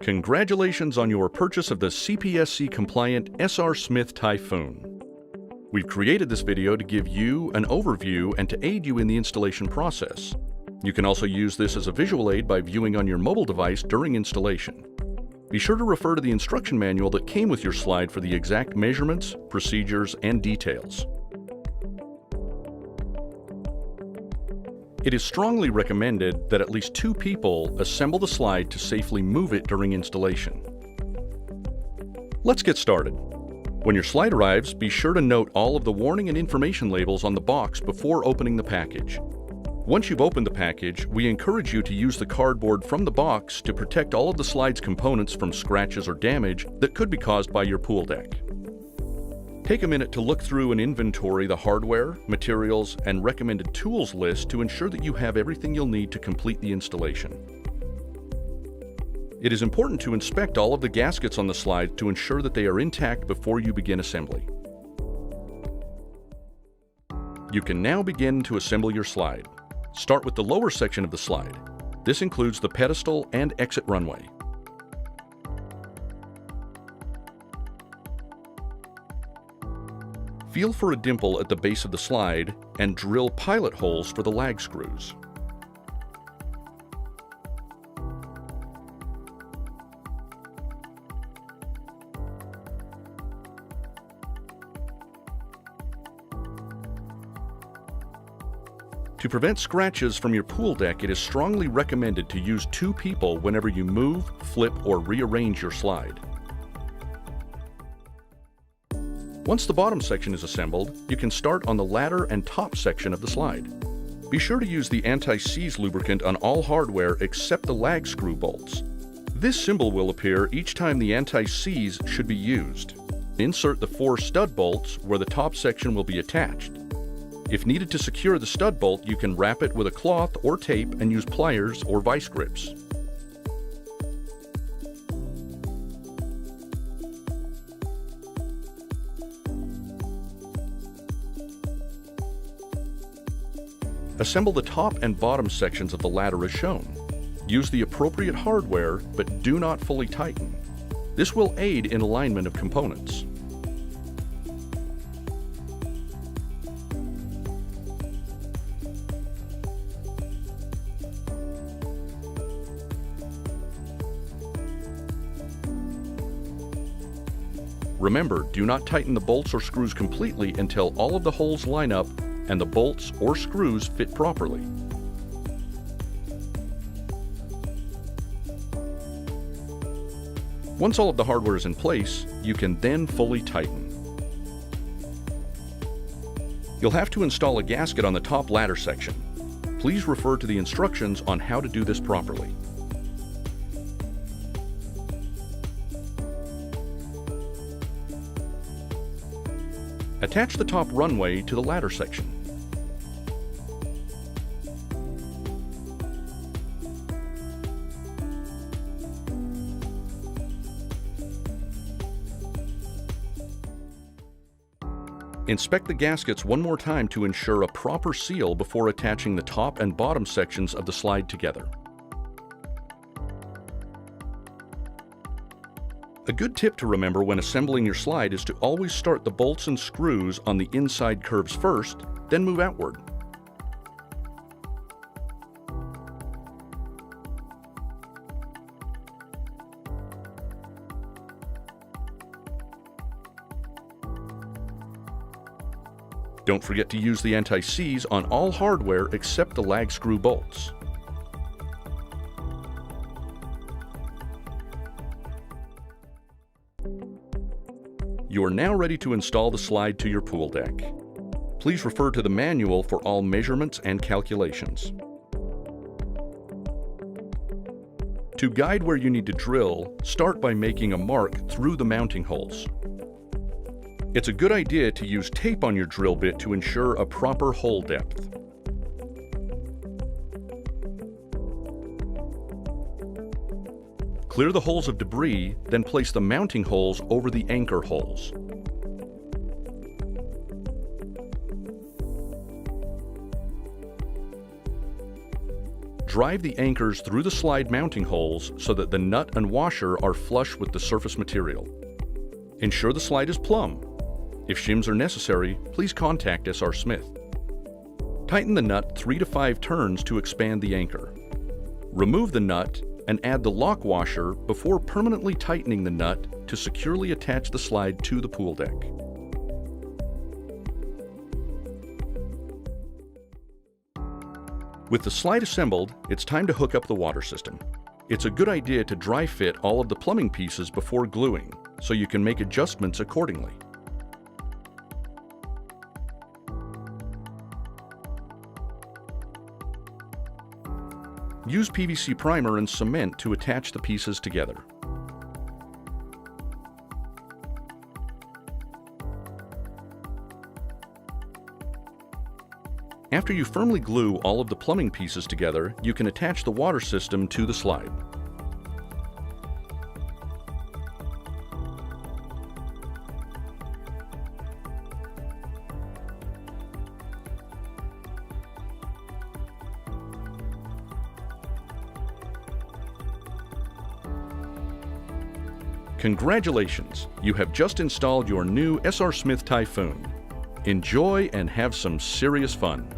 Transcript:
Congratulations on your purchase of the CPSC-compliant SR Smith Typhoon. We've created this video to give you an overview and to aid you in the installation process. You can also use this as a visual aid by viewing on your mobile device during installation. Be sure to refer to the instruction manual that came with your slide for the exact measurements, procedures, and details. It is strongly recommended that at least 2 people assemble the slide to safely move it during installation. Let's get started. When your slide arrives, be sure to note all of the warning and information labels on the box before opening the package. Once you've opened the package, we encourage you to use the cardboard from the box to protect all of the slide's components from scratches or damage that could be caused by your pool deck. Take a minute to look through and inventory the hardware, materials, and recommended tools list to ensure that you have everything you'll need to complete the installation. It is important to inspect all of the gaskets on the slide to ensure that they are intact before you begin assembly. You can now begin to assemble your slide. Start with the lower section of the slide. This includes the pedestal and exit runway. Feel for a dimple at the base of the slide and drill pilot holes for the lag screws. To prevent scratches from your pool deck, it is strongly recommended to use 2 people whenever you move, flip, or rearrange your slide. Once the bottom section is assembled, you can start on the ladder and top section of the slide. Be sure to use the anti-seize lubricant on all hardware except the lag screw bolts. This symbol will appear each time the anti-seize should be used. Insert the 4 stud bolts where the top section will be attached. If needed to secure the stud bolt, you can wrap it with a cloth or tape and use pliers or vice grips. Assemble the top and bottom sections of the ladder as shown. Use the appropriate hardware, but do not fully tighten. This will aid in alignment of components. Remember, do not tighten the bolts or screws completely until all of the holes line up and the bolts or screws fit properly. Once all of the hardware is in place, you can then fully tighten. You'll have to install a gasket on the top ladder section. Please refer to the instructions on how to do this properly. Attach the top runway to the ladder section. Inspect the gaskets one more time to ensure a proper seal before attaching the top and bottom sections of the slide together. A good tip to remember when assembling your slide is to always start the bolts and screws on the inside curves first, then move outward. Don't forget to use the anti-seize on all hardware except the lag screw bolts. You are now ready to install the slide to your pool deck. Please refer to the manual for all measurements and calculations. To guide where you need to drill, start by making a mark through the mounting holes. It's a good idea to use tape on your drill bit to ensure a proper hole depth. Clear the holes of debris, then place the mounting holes over the anchor holes. drive the anchors through the slide mounting holes so that the nut and washer are flush with the surface material. Ensure the slide is plumb. If shims are necessary, please contact SR Smith. Tighten the nut 3 to 5 turns to expand the anchor. Remove the nut and add the lock washer before permanently tightening the nut to securely attach the slide to the pool deck. With the slide assembled, it's time to hook up the water system. It's a good idea to dry fit all of the plumbing pieces before gluing, so you can make adjustments accordingly. Use PVC primer and cement to attach the pieces together. After you firmly glue all of the plumbing pieces together, you can attach the water system to the slide. Congratulations! You have just installed your new SR Smith Typhoon. Enjoy and have some serious fun.